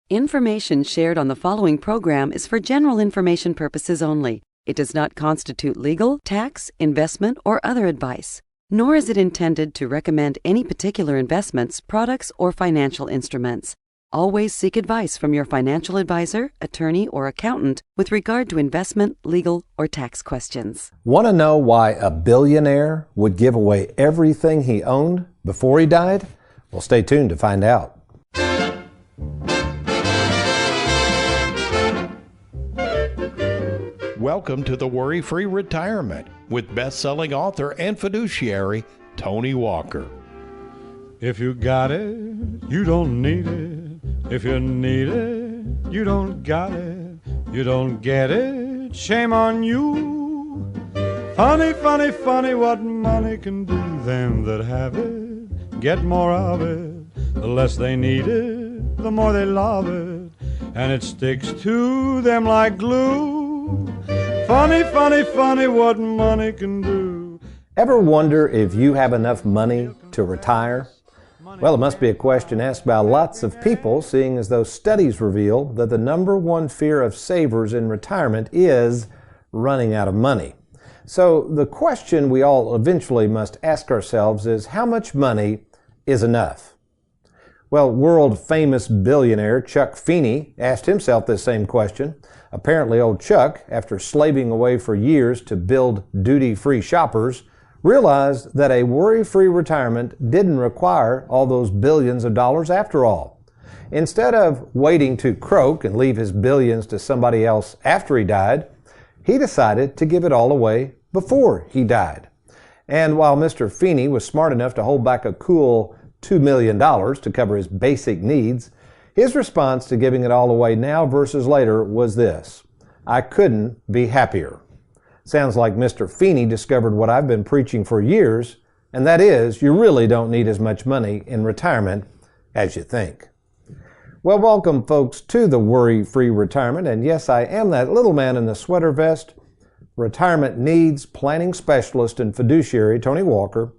Information shared on the following program is for general information purposes only. It does not constitute legal, tax, investment, or other advice, nor is it intended to recommend any particular investments, products, or financial instruments. Always seek advice from your financial advisor, attorney, or accountant with regard to investment, legal, or tax questions. Want to know why a billionaire would give away everything he owned before he died? Well, stay tuned to find out. Welcome to the Worry-Free Retirement with best-selling author and fiduciary Tony Walker. If you got it, you don't need it. If you need it, you don't got it. You don't get it, shame on you. Funny, funny, funny what money can do. Them that have it, get more of it. The less they need it, the more they love it. And it sticks to them like glue. Funny, funny, funny what money can do. Ever wonder if you have enough money to retire? Well, it must be a question asked by lots of people, seeing as those studies reveal that the number one fear of savers in retirement is running out of money. So the question we all eventually must ask ourselves is, how much money is enough? Well, world-famous billionaire Chuck Feeney asked himself this same question. Apparently, old Chuck, after slaving away for years to build duty-free shoppers, realized that a worry-free retirement didn't require all those billions of dollars after all. Instead of waiting to croak and leave his billions to somebody else after he died, he decided to give it all away before he died. And while Mr. Feeney was smart enough to hold back a cool $2 million to cover his basic needs, his response to giving it all away now versus later was this: I couldn't be happier. Sounds like Mr. Feeney discovered what I've been preaching for years, and that is, you really don't need as much money in retirement as you think. Well, welcome folks to the Worry-Free Retirement, and yes, I am that little man in the sweater vest, retirement needs planning specialist and fiduciary Tony Walker.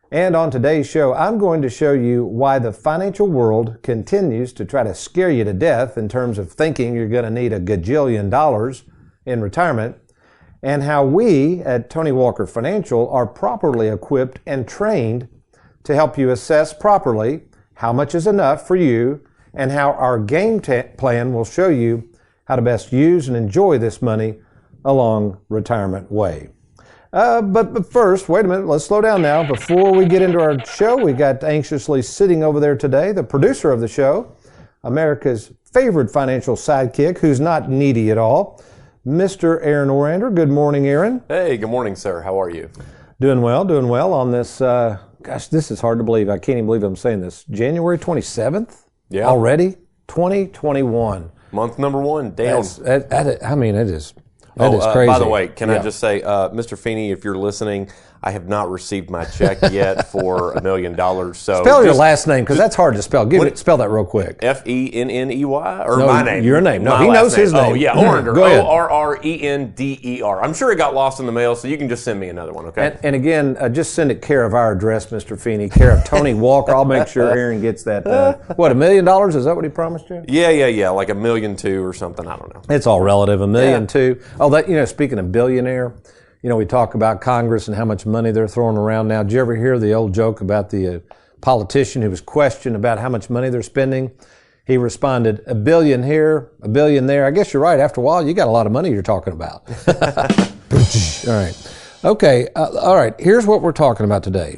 And on today's show, I'm going to show you why the financial world continues to try to scare you to death in terms of thinking you're going to need a gajillion dollars in retirement, and how we at Tony Walker Financial are properly equipped and trained to help you assess properly how much is enough for you, and how our game plan will show you how to best use and enjoy this money along retirement way. But first, wait a minute, let's slow down now. Before we get into our show, we got anxiously sitting over there today, the producer of the show, America's favorite financial sidekick, who's not needy at all, Mr. Aaron Orander. Good morning, Aaron. Hey, good morning, sir. How are you? Doing well on this, gosh, this is hard to believe. I can't even believe I'm saying this. January 27th? Yeah. Already? 2021. Month number one, down. I mean, it is. That is crazy. By the way, can I just say, Mr. Feeney, if you're listening, I have not received my check yet for $1 million. So spell your last name, because that's hard to spell. Spell that real quick. Fenney, or no, my name? Your name. No, my he knows his name. Oh, yeah, Orander. Go ahead. Orrender. I'm sure it got lost in the mail, so you can just send me another one, okay? And again, just send it care of our address, Mr. Feeney, care of Tony Walker. I'll make sure Aaron gets that. What, $1 million? Is that what he promised you? Yeah, like $1.2 million or something. I don't know. It's all relative. $1.2 million. Oh, that, speaking of billionaire, we talk about Congress and how much money they're throwing around now. Did you ever hear the old joke about the politician who was questioned about how much money they're spending? He responded, $1 billion here, $1 billion there. I guess you're right. After a while, you got a lot of money you're talking about. All right. Okay. All right. Here's what we're talking about today.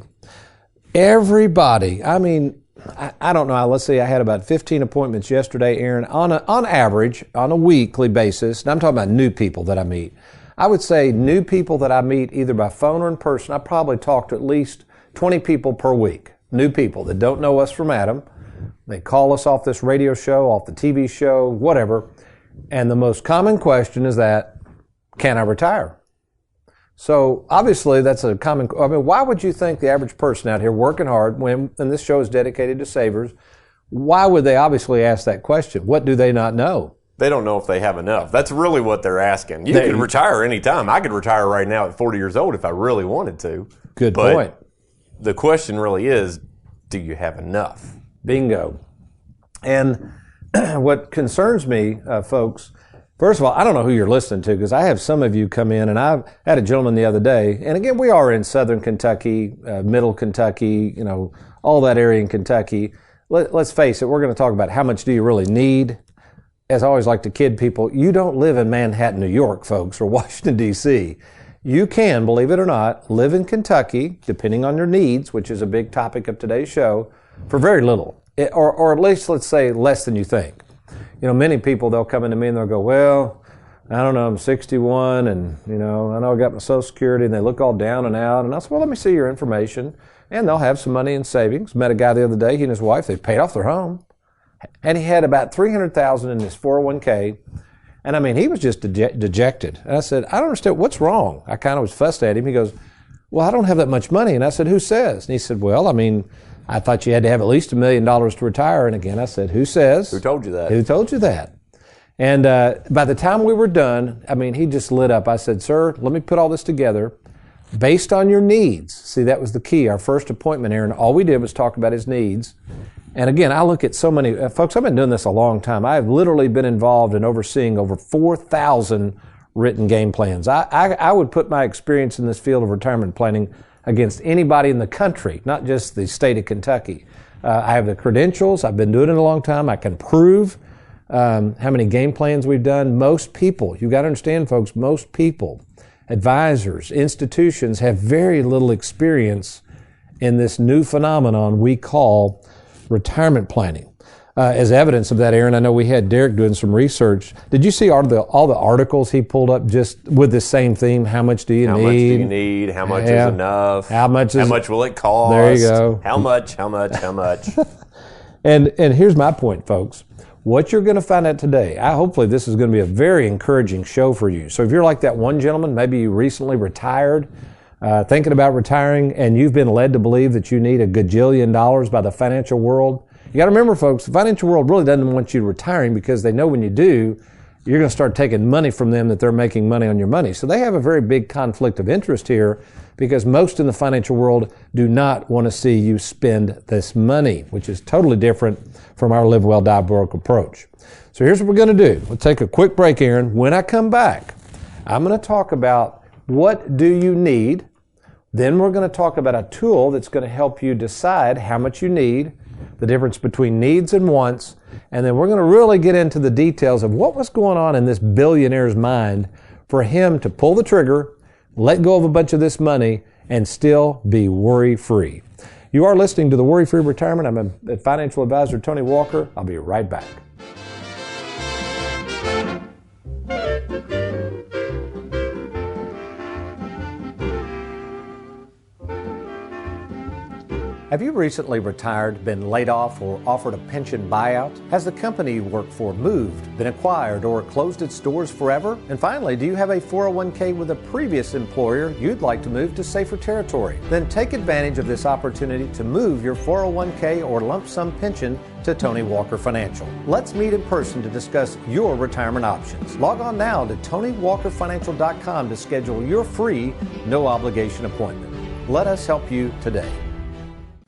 Everybody, I don't know. Let's see. I had about 15 appointments yesterday, Aaron, on average, on a weekly basis. And I'm talking about new people that I meet. I would say new people that I meet either by phone or in person, I probably talk to at least 20 people per week. New people that don't know us from Adam. They call us off this radio show, off the TV show, whatever. And the most common question is that, can I retire? So obviously that's a common, why would you think the average person out here working hard, and this show is dedicated to savers, why would they obviously ask that question? What do they not know? They don't know if they have enough. That's really what they're asking. You could retire anytime. I could retire right now at 40 years old if I really wanted to. Good point. The question really is, do you have enough? Bingo. And what concerns me, folks, first of all, I don't know who you're listening to because I have some of you come in, and I had a gentleman the other day, and again, we are in southern Kentucky, middle Kentucky, all that area in Kentucky. Let's face it, we're going to talk about how much do you really need. As I always like to kid people, you don't live in Manhattan, New York, folks, or Washington, D.C. You can, believe it or not, live in Kentucky, depending on your needs, which is a big topic of today's show, for very little, or at least, let's say, less than you think. Many people, they'll come into me and they'll go, well, I don't know, I'm 61, and, I know I got my Social Security, and they look all down and out, and I'll say, well, let me see your information, and they'll have some money in savings. Met a guy the other day, he and his wife, they paid off their home. And he had about $300,000 in his 401k. And he was just dejected. And I said, I don't understand. What's wrong? I kind of was fussed at him. He goes, well, I don't have that much money. And I said, who says? And he said, well, I thought you had to have at least $1 million to retire. And again, I said, who says? Who told you that? Who told you that? And by the time we were done, he just lit up. I said, sir, let me put all this together based on your needs. See, that was the key. Our first appointment, Aaron, all we did was talk about his needs. And again, I look at so many, folks, I've been doing this a long time. I've literally been involved in overseeing over 4,000 written game plans. I would put my experience in this field of retirement planning against anybody in the country, not just the state of Kentucky. I have the credentials. I've been doing it a long time. I can prove how many game plans we've done. Most people, you've got to understand, folks, most people, advisors, institutions have very little experience in this new phenomenon we call retirement planning. As evidence of that, Aaron, I know we had Derek doing some research. Did you see all the articles he pulled up just with the same theme? How much do you need? How much do you need? How much is enough? How much will it cost? There you go. How much? And here's my point, folks. What you're going to find out today, hopefully this is going to be a very encouraging show for you. So if you're like that one gentleman, maybe you recently retired, thinking about retiring, and you've been led to believe that you need $1 gajillion by the financial world. You got to remember, folks, the financial world really doesn't want you retiring because they know when you do, you're going to start taking money from them that they're making money on your money. So they have a very big conflict of interest here because most in the financial world do not want to see you spend this money, which is totally different from our Live Well, Die Broke approach. So here's what we're going to do. We'll take a quick break, Aaron. When I come back, I'm going to talk about what do you need. Then we're going to talk about a tool that's going to help you decide how much you need, the difference between needs and wants, and then we're going to really get into the details of what was going on in this billionaire's mind for him to pull the trigger, let go of a bunch of this money, and still be worry-free. You are listening to The Worry-Free Retirement. I'm a financial advisor, Tony Walker. I'll be right back. Have you recently retired, been laid off, or offered a pension buyout? Has the company you work for moved, been acquired, or closed its doors forever? And finally, do you have a 401k with a previous employer you'd like to move to safer territory? Then take advantage of this opportunity to move your 401k or lump sum pension to Tony Walker Financial. Let's meet in person to discuss your retirement options. Log on now to TonyWalkerFinancial.com to schedule your free, no obligation appointment. Let us help you today.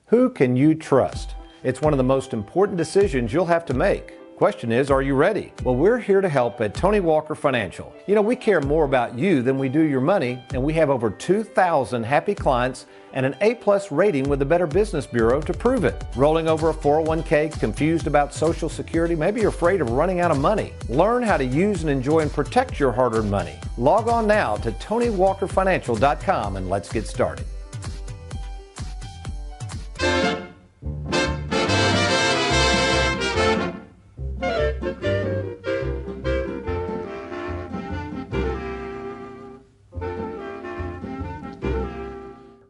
Who can you trust? It's one of the most important decisions you'll have to make. Question is, are you ready? Well, we're here to help at Tony Walker Financial. We care more about you than we do your money, and we have over 2,000 happy clients and an A+ rating with the Better Business Bureau to prove it. Rolling over a 401k, confused about Social Security, maybe you're afraid of running out of money. Learn how to use and enjoy and protect your hard-earned money. Log on now to TonyWalkerFinancial.com and let's get started.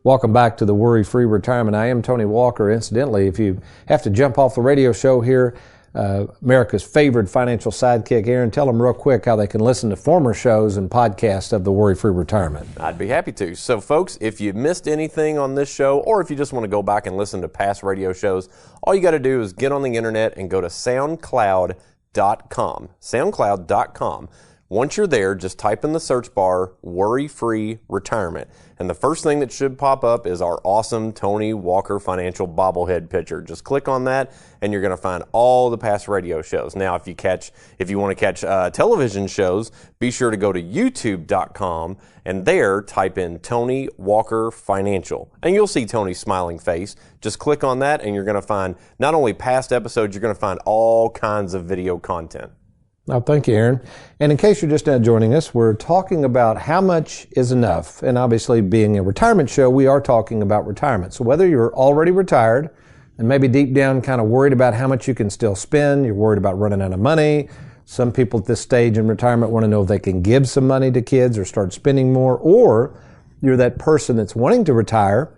Welcome back to the Worry-Free Retirement. I am Tony Walker. Incidentally, if you have to jump off the radio show here, America's favorite financial sidekick, Aaron, tell them real quick how they can listen to former shows and podcasts of the Worry-Free Retirement. I'd be happy to. So, folks, if you missed anything on this show, or if you just want to go back and listen to past radio shows, all you got to do is get on the internet and go to SoundCloud.com. SoundCloud.com. Once you're there, just type in the search bar, Worry-Free Retirement. And the first thing that should pop up is our awesome Tony Walker Financial bobblehead picture. Just click on that and you're going to find all the past radio shows. Now, if you want to catch television shows, be sure to go to youtube.com and there type in Tony Walker Financial. And you'll see Tony's smiling face. Just click on that and you're going to find not only past episodes, you're going to find all kinds of video content. Oh, thank you, Aaron. And in case you're just now joining us, we're talking about how much is enough. And obviously, being a retirement show, we are talking about retirement. So whether you're already retired and maybe deep down kind of worried about how much you can still spend, you're worried about running out of money. Some people at this stage in retirement want to know if they can give some money to kids or start spending more, or you're that person that's wanting to retire,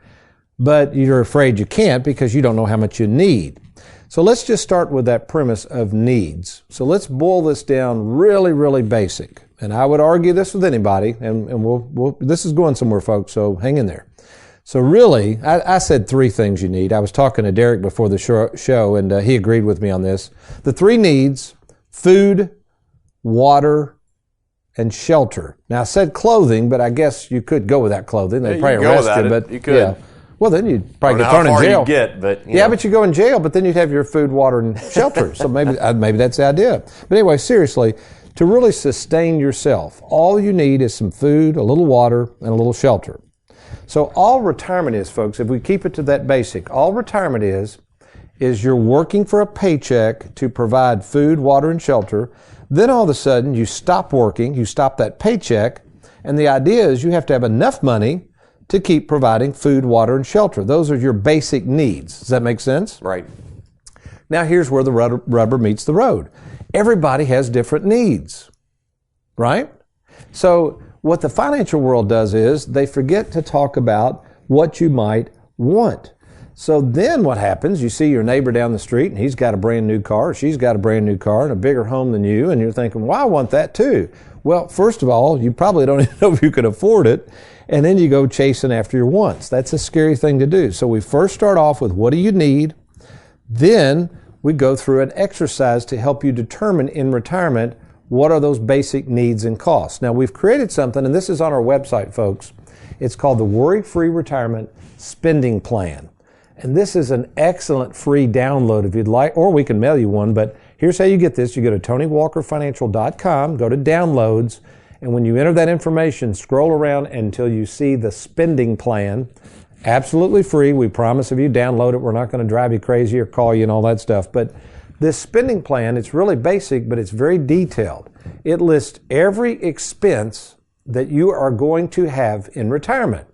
but you're afraid you can't because you don't know how much you need. So let's just start with that premise of needs. So let's boil this down really, really basic. And I would argue this with anybody, and we'll this is going somewhere, folks, so hang in there. So really, I said three things you need. I was talking to Derek before the show, and he agreed with me on this. The three needs: food, water, and shelter. Now, I said clothing, but I guess you could go without clothing. They'd probably arrest you, but you could. Yeah. Well, then you'd probably get thrown in jail. But you go in jail, but then you'd have your food, water, and shelter. So maybe that's the idea. But anyway, seriously, to really sustain yourself, all you need is some food, a little water, and a little shelter. So all retirement is, folks, if we keep it to that basic, all retirement is you're working for a paycheck to provide food, water, and shelter. Then all of a sudden, you stop working, you stop that paycheck, and the idea is you have to have enough money to keep providing food, water, and shelter. Those are your basic needs. Does that make sense? Right. Now here's where the rubber meets the road. Everybody has different needs, right? So what the financial world does is they forget to talk about what you might want. So then what happens, you see your neighbor down the street and he's got a brand new car, or she's got a brand new car and a bigger home than you, and you're thinking, well, I want that too. Well, first of all, you probably don't even know if you can afford it, and then you go chasing after your wants. That's a scary thing to do. So we first start off with what do you need, then we go through an exercise to help you determine in retirement what are those basic needs and costs. Now we've created something, and this is on our website, folks. It's called the Worry-Free Retirement Spending Plan. And this is an excellent free download if you'd like, or we can mail you one, but here's how you get this. You go to TonyWalkerFinancial.com, go to downloads, and when you enter that information, scroll around until you see the spending plan. Absolutely free. We promise if you download it, we're not going to drive you crazy or call you and all that stuff. But this spending plan, it's really basic, but it's very detailed. It lists every expense that you are going to have in retirement.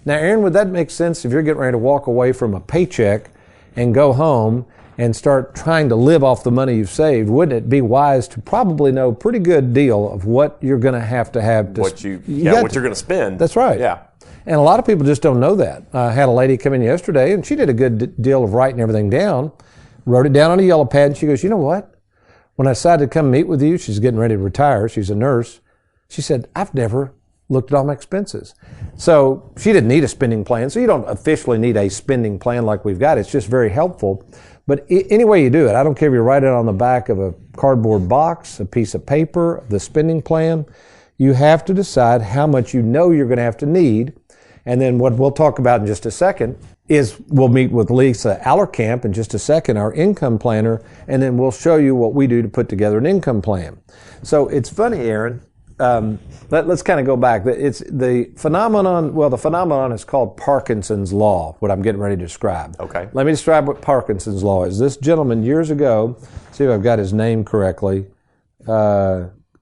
Now, Aaron, would that make sense if you're getting ready to walk away from a paycheck and go home and start trying to live off the money you've saved? Wouldn't it be wise to probably know a pretty good deal of what you're going to have to what you're going to spend? That's right. Yeah. And a lot of people just don't know that. I had a lady come in yesterday, and she did a good deal of writing everything down, wrote it down on a yellow pad, and she goes, you know what? When I decided to come meet with you, she's getting ready to retire. She's a nurse. She said, I've never looked at all my expenses. So she didn't need a spending plan. So you don't officially need a spending plan like we've got. It's just very helpful. But any way you do it, I don't care if you write it on the back of a cardboard box, a piece of paper, the spending plan, you have to decide how much you know you're going to have to need. And then what we'll talk about in just a second is we'll meet with Lisa Allerkamp in just a second, our income planner, and then we'll show you what we do to put together an income plan. So it's funny, Aaron. Let's kind of go back. It's the phenomenon. Well, the phenomenon is called Parkinson's law, what I'm getting ready to describe. Okay. Let me describe what Parkinson's law is. This gentleman years ago, see if I've got his name correctly,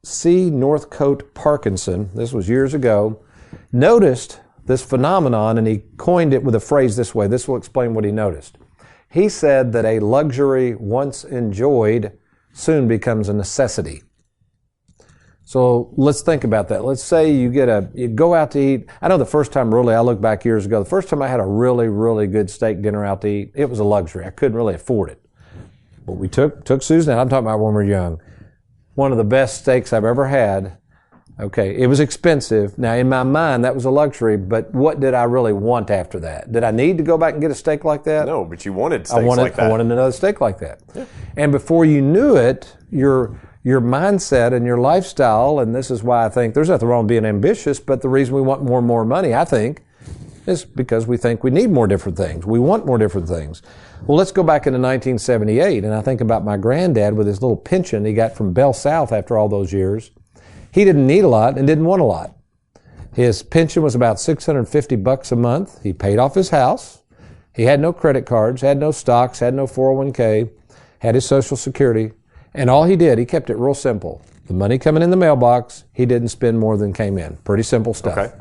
C. Northcote Parkinson, this was years ago, noticed this phenomenon, and he coined it with a phrase this way. This will explain what he noticed. He said that a luxury once enjoyed soon becomes a necessity. So let's think about that. Let's say you go out to eat. I know the first time, really, I look back years ago, the first time I had a really, really good steak dinner out to eat, it was a luxury. I couldn't really afford it. But we took Susan, and I'm talking about when we were young, one of the best steaks I've ever had. Okay, it was expensive. Now, in my mind, that was a luxury, but what did I really want after that? Did I need to go back and get a steak like that? No, but you wanted steaks like that. I wanted another steak like that. Yeah. And before you knew it, your your mindset and your lifestyle. And this is why I think there's nothing wrong with being ambitious, but the reason we want more and more money, I think, is because we think we need more different things. We want more different things. Well, let's go back into 1978, and I think about my granddad with his little pension he got from Bell South after all those years. He didn't need a lot and didn't want a lot. His pension was about $650 a month. He paid off his house. He had no credit cards, had no stocks, had no 401k, had his Social Security, and all he did, he kept it real simple. The money coming in the mailbox, he didn't spend more than came in. Pretty simple stuff. Okay.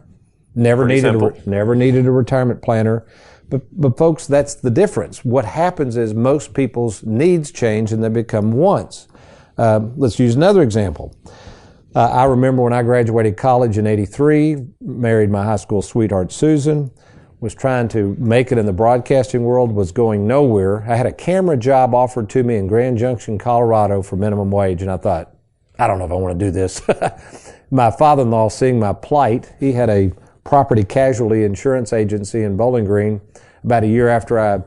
Never needed a retirement planner. But folks, that's the difference. What happens is most people's needs change and they become wants. Let's use another example. I remember when I graduated college in '83, married my high school sweetheart Susan, was trying to make it in the broadcasting world, was going nowhere. I had a camera job offered to me in Grand Junction, Colorado for minimum wage, and I thought, I don't know if I want to do this. My father-in-law, seeing my plight, he had a property casualty insurance agency in Bowling Green. About a year after I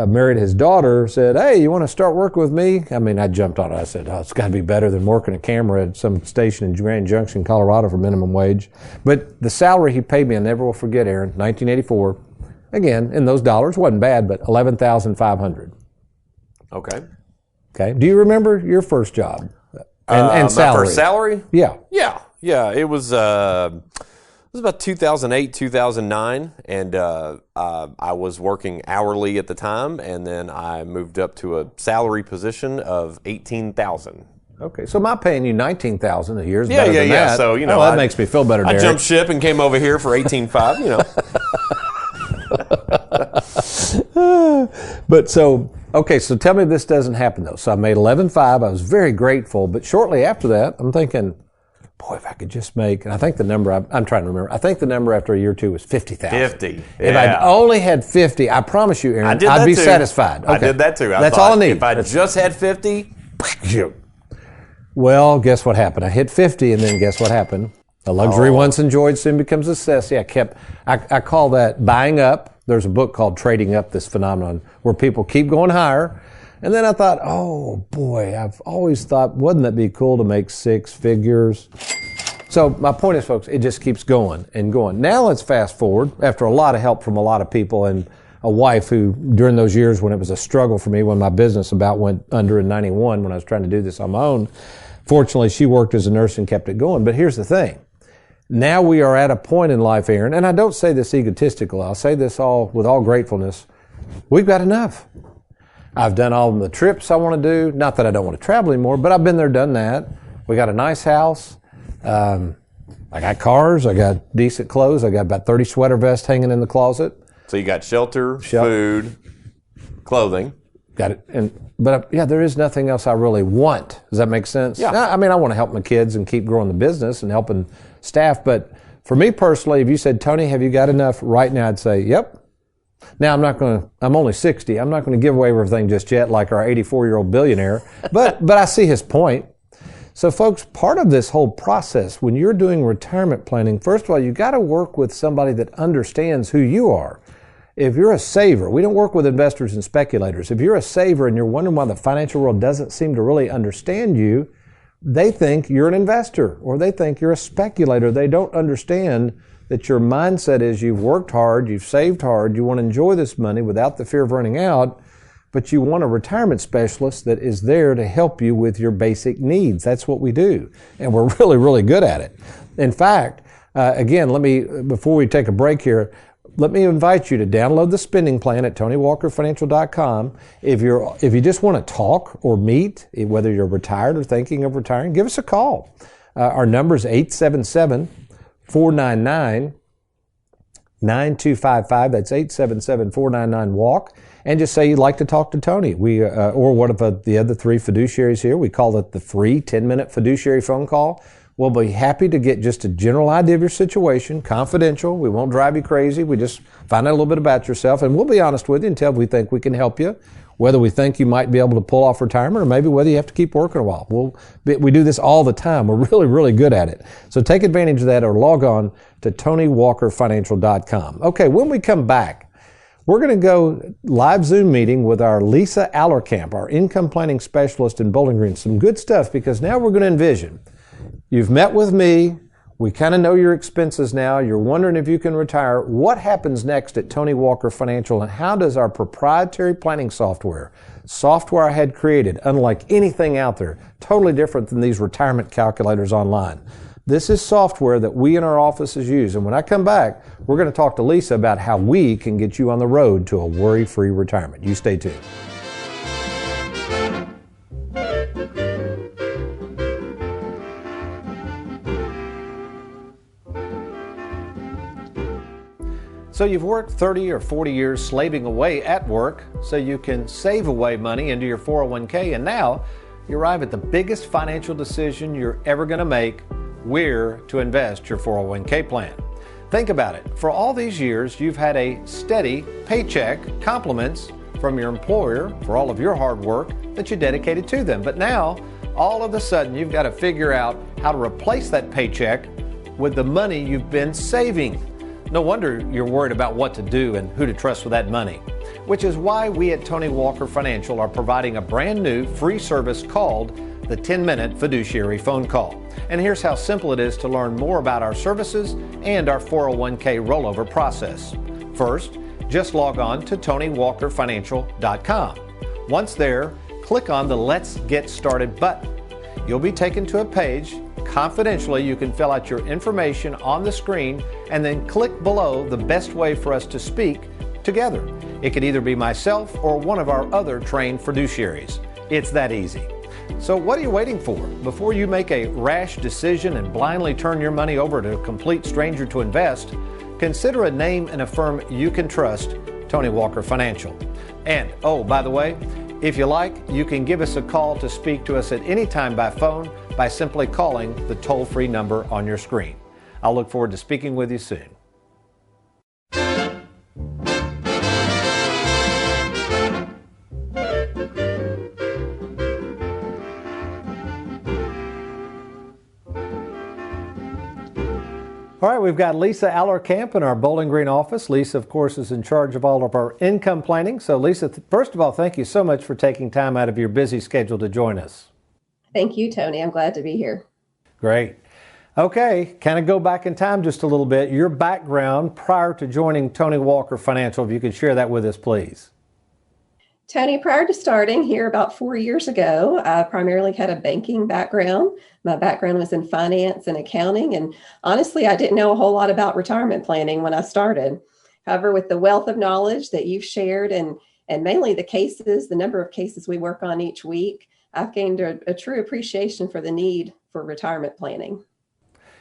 married his daughter, said, hey, you want to start working with me? I mean, I jumped on it. I said, oh, it's got to be better than working a camera at some station in Grand Junction, Colorado for minimum wage. But the salary he paid me, I never will forget, Aaron, 1984, again, in those dollars, wasn't bad, but $11,500. Okay. Okay. Do you remember your first job and salary? My first salary? Yeah. Yeah. It was about 2008, 2009, and I was working hourly at the time, and then I moved up to a salary position of $18,000. Okay, so my paying you $19,000 a year is Yeah. better than that. So that makes me feel better, I Derek. jumped ship and came over here for $18,500. But so tell me this doesn't happen though. So I made $11,500. I was very grateful, but shortly after that, I'm thinking, boy, if I could just make, and I think the number, I'm trying to remember, I think the number after a year or two was 50,000. 50. If I'd only had 50, I promise you, Aaron, I'd be satisfied. Okay. I did that too. That's all I need. If I just had 50. Well, guess what happened? I hit 50, and then guess what happened? A luxury once enjoyed soon becomes a necessity. I call that buying up. There's a book called Trading Up, this phenomenon, where people keep going higher. And then I thought, oh boy, I've always thought, wouldn't that be cool to make six figures? So my point is, folks, it just keeps going and going. Now let's fast forward, after a lot of help from a lot of people and a wife who, during those years when it was a struggle for me, when my business about went under in 91, when I was trying to do this on my own, fortunately she worked as a nurse and kept it going. But here's the thing. Now we are at a point in life, Aaron, and I don't say this egotistical, I'll say this all with all gratefulness. We've got enough. I've done all of the trips I want to do. Not that I don't want to travel anymore, but I've been there, done that. We got a nice house. I got cars. I got decent clothes. I got about 30 sweater vests hanging in the closet. So you got shelter, food, clothing. Got it. But there is nothing else I really want. Does that make sense? Yeah. I mean, I want to help my kids and keep growing the business and helping staff. But for me personally, if you said, Tony, have you got enough right now? I'd say, yep. Now, I'm only 60. I'm not going to give away everything just yet like our 84-year-old billionaire. But I see his point. So folks, part of this whole process, when you're doing retirement planning, first of all, you got to work with somebody that understands who you are. If you're a saver, we don't work with investors and speculators. If you're a saver and you're wondering why the financial world doesn't seem to really understand you, they think you're an investor or they think you're a speculator. They don't understand that your mindset is you've worked hard, you've saved hard, you want to enjoy this money without the fear of running out, but you want a retirement specialist that is there to help you with your basic needs. That's what we do. And we're really, really good at it. In fact, again, before we take a break here, let me invite you to download the spending plan at TonyWalkerFinancial.com. If you just want to talk or meet, whether you're retired or thinking of retiring, give us a call. Our number is 877-499-9255. That's 877-499-WALK. And just say you'd like to talk to Tony. Or one of the other three fiduciaries here. We call it the free 10-minute fiduciary phone call. We'll be happy to get just a general idea of your situation, confidential. We won't drive you crazy. We just find out a little bit about yourself, and we'll be honest with you until we think we can help you, whether we think you might be able to pull off retirement or maybe whether you have to keep working a while. We do this all the time. We're really, really good at it. So take advantage of that or log on to TonyWalkerFinancial.com. Okay, when we come back, We're going to go live Zoom meeting with our Lisa Allerkamp, our income planning specialist in Bowling Green. Some good stuff, because now we're going to envision. You've met with me. We kind of know your expenses now. You're wondering if you can retire. What happens next at Tony Walker Financial, and how does our proprietary planning software I had created, unlike anything out there, totally different than these retirement calculators online. This is software that we in our offices use. And when I come back, we're going to talk to Lisa about how we can get you on the road to a worry-free retirement. You stay tuned. So you've worked 30 or 40 years slaving away at work so you can save away money into your 401k, and now you arrive at the biggest financial decision you're ever going to make: where to invest your 401k plan. Think about it. For all these years, you've had a steady paycheck, compliments from your employer for all of your hard work that you dedicated to them. But now, all of a sudden, you've got to figure out how to replace that paycheck with the money you've been saving. No wonder you're worried about what to do and who to trust with that money, which is why we at Tony Walker Financial are providing a brand new free service called the 10-Minute Fiduciary Phone Call. And here's how simple it is to learn more about our services and our 401k rollover process. First, just log on to TonyWalkerFinancial.com. Once there, click on the Let's Get Started button. You'll be taken to a page. Confidentially, you can fill out your information on the screen and then click below the best way for us to speak together. It could either be myself or one of our other trained fiduciaries. It's that easy. So what are you waiting for? Before you make a rash decision and blindly turn your money over to a complete stranger to invest, consider a name and a firm you can trust, Tony Walker Financial. And, oh, by the way, if you like, you can give us a call to speak to us at any time by phone by simply calling the toll-free number on your screen. I'll look forward to speaking with you soon. All right, we've got Lisa Allerkamp in our Bowling Green office. Lisa, of course, is in charge of all of our income planning. So, Lisa, first of all, thank you so much for taking time out of your busy schedule to join us. Thank you, Tony. I'm glad to be here. Great. Okay, kind of go back in time just a little bit. Your background prior to joining Tony Walker Financial, if you could share that with us, please. Tony, prior to starting here about 4 years ago, I primarily had a banking background. My background was in finance and accounting, and honestly, I didn't know a whole lot about retirement planning when I started. However, with the wealth of knowledge that you've shared and mainly the number of cases we work on each week, I've gained a true appreciation for the need for retirement planning.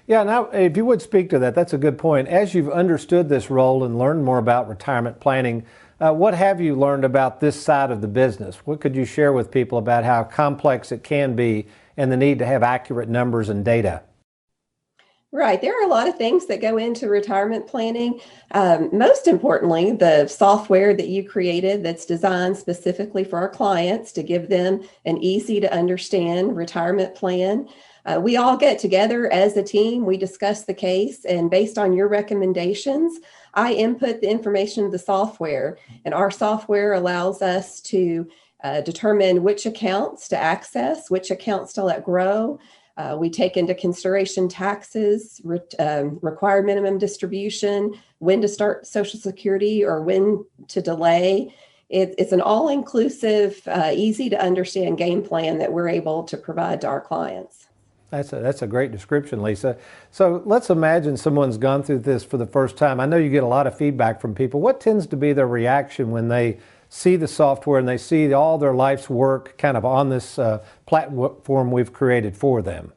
Yeah, now, if you would speak to that, that's a good point. As you've understood this role and learned more about retirement planning, what have you learned about this side of the business? What could you share with people about how complex it can be and the need to have accurate numbers and data? Right. There are a lot of things that go into retirement planning. Most importantly, the software that you created that's designed specifically for our clients to give them an easy to understand retirement plan. We all get together as a team. We discuss the case, and based on your recommendations, I input the information of the software, and our software allows us to determine which accounts to access, which accounts to let grow. We take into consideration taxes, required minimum distribution, when to start Social Security or when to delay. It's an all-inclusive, easy to understand game plan that we're able to provide to our clients. That's a great description, Lisa. So let's imagine someone's gone through this for the first time. I know you get a lot of feedback from people. What tends to be their reaction when they see the software and they see all their life's work kind of on this platform we've created for them?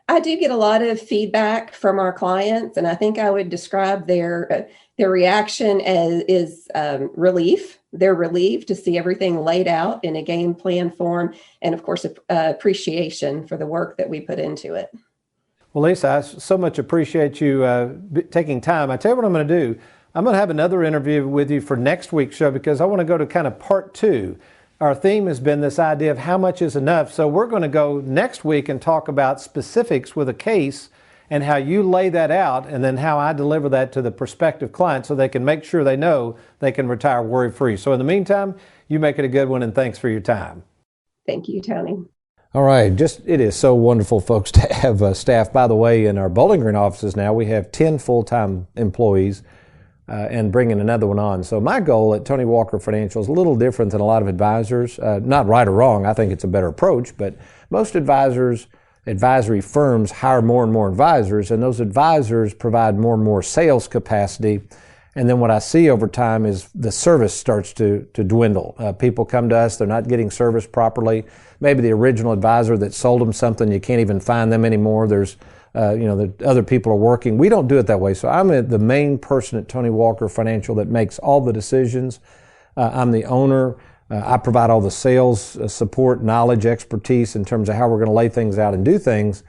I do get a lot of feedback from our clients, and I think I would describe their reaction as relief. They're relieved to see everything laid out in a game plan form, and of course, appreciation for the work that we put into it. Well, Lisa, I so much appreciate you taking time. I tell you what I'm going to do. I'm going to have another interview with you for next week's show because I want to go to kind of part two. Our theme has been this idea of how much is enough. So we're going to go next week and talk about specifics with a case and how you lay that out, and then how I deliver that to the prospective client so they can make sure they know they can retire worry-free. So in the meantime, you make it a good one, and thanks for your time. Thank you, Tony. All right, it is so wonderful, folks, to have staff. By the way, in our Bowling Green offices now, we have 10 full-time employees and bringing another one on. So my goal at Tony Walker Financial is a little different than a lot of advisors. Not right or wrong, I think it's a better approach, but most advisory firms hire more and more advisors, and those advisors provide more and more sales capacity. And then what I see over time is the service starts to dwindle. People come to us, they're not getting service properly. Maybe the original advisor that sold them something, you can't even find them anymore. There's, the other people are working. We don't do it that way. So I'm the main person at Tony Walker Financial that makes all the decisions. I'm the owner. I provide all the sales support, knowledge, expertise in terms of how we're going to lay things out and do things.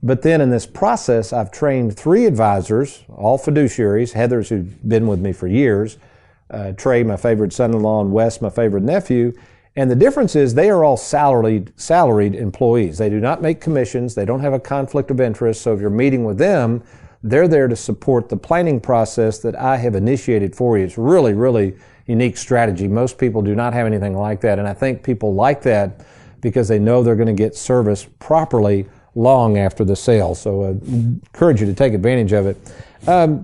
But then in this process, I've trained 3 advisors, all fiduciaries, Heather's who's been with me for years, Trey, my favorite son-in-law, and Wes, my favorite nephew. And the difference is they are all salaried employees. They do not make commissions. They don't have a conflict of interest. So if you're meeting with them, they're there to support the planning process that I have initiated for you. It's really, really unique strategy. Most people do not have anything like that. And I think people like that because they know they're going to get service properly long after the sale. So I encourage you to take advantage of it.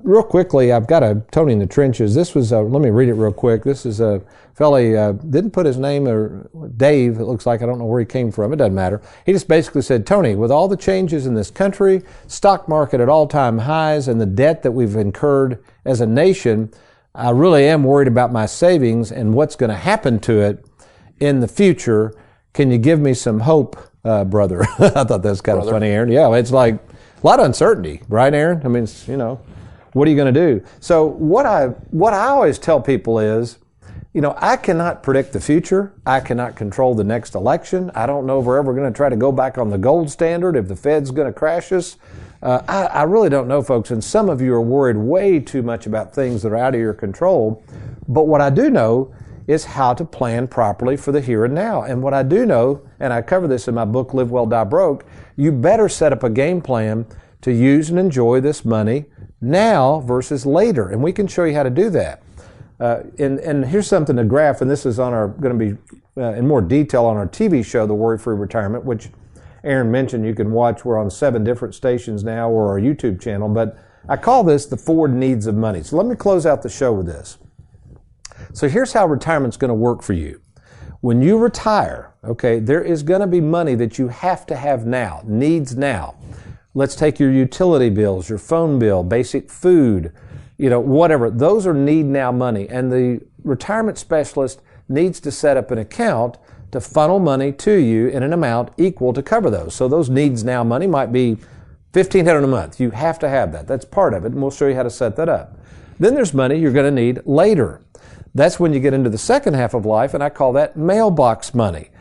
Real quickly, I've got a Tony in the Trenches. This was, let me read it real quick. This is a fella, didn't put his name, or Dave, it looks like. I don't know where he came from. It doesn't matter. He just basically said, Tony, with all the changes in this country, stock market at all-time highs, and the debt that we've incurred as a nation, I really am worried about my savings and what's going to happen to it in the future. Can you give me some hope, brother? I thought that was kind of funny, Aaron. Yeah, it's like a lot of uncertainty, right, Aaron? I mean, what are you going to do? So what I always tell people is, I cannot predict the future. I cannot control the next election. I don't know if we're ever going to try to go back on the gold standard, if the Fed's going to crash us. I really don't know, folks, and some of you are worried way too much about things that are out of your control. But what I do know is how to plan properly for the here and now. And what I do know, and I cover this in my book, Live Well, Die Broke, you better set up a game plan to use and enjoy this money now versus later. And we can show you how to do that. And here's something to graph, and this is going to be in more detail on our TV show, The Worry-Free Retirement, which Aaron mentioned you can watch. We're on 7 different stations now, or our YouTube channel. But I call this the 4 needs of money. So let me close out the show with this. So here's how retirement's going to work for you. When you retire, okay, there is going to be money that you have to have now, needs now. Let's take your utility bills, your phone bill, basic food, whatever. Those are need now money. And the retirement specialist needs to set up an account to funnel money to you in an amount equal to cover those. So those needs now money might be $1,500 a month. You have to have that. That's part of it, and we'll show you how to set that up. Then there's money you're going to need later. That's when you get into the second half of life, and I call that mailbox money.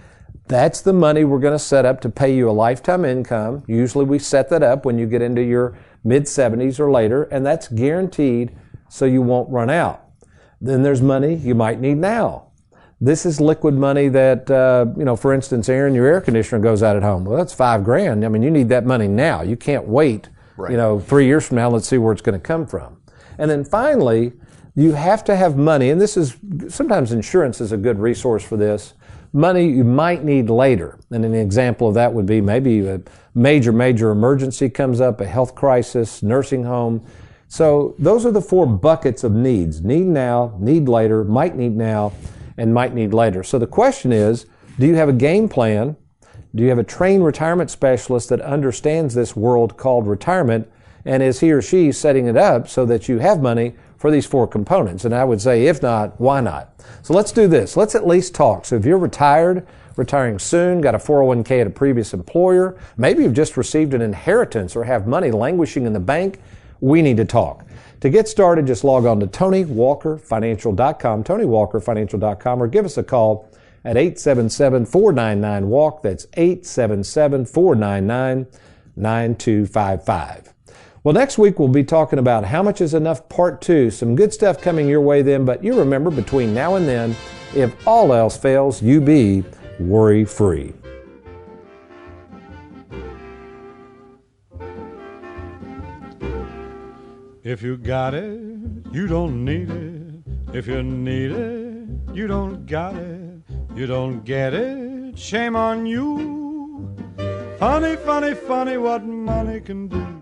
That's the money we're going to set up to pay you a lifetime income. Usually we set that up when you get into your mid-70s or later, and that's guaranteed so you won't run out. Then there's money you might need now. This is liquid money that, for instance, Aaron, your air conditioner goes out at home. Well, that's $5,000. I mean, you need that money now. You can't wait, right. 3 years from now, let's see where it's going to come from. And then finally, you have to have money, and this is, sometimes insurance is a good resource for this, money you might need later. And an example of that would be maybe a major emergency comes up, a health crisis, nursing home. So those are the 4 buckets of needs. Need now, need later, might need now, and might need later. So the question is, do you have a game plan? Do you have a trained retirement specialist that understands this world called retirement? And is he or she setting it up so that you have money for these 4 components? And I would say, if not, why not? So let's do this. Let's at least talk. So if you're retiring soon, got a 401k at a previous employer, maybe you've just received an inheritance or have money languishing in the bank, we need to talk. To get started, just log on to TonyWalkerFinancial.com, TonyWalkerFinancial.com, or give us a call at 877-499-WALK. That's 877-499-9255. Well, next week we'll be talking about how much is enough part 2. Some good stuff coming your way then, but you remember between now and then, if all else fails, you be worry-free. If you got it, you don't need it. If you need it, you don't got it. You don't get it, shame on you. Funny, funny, funny what money can do.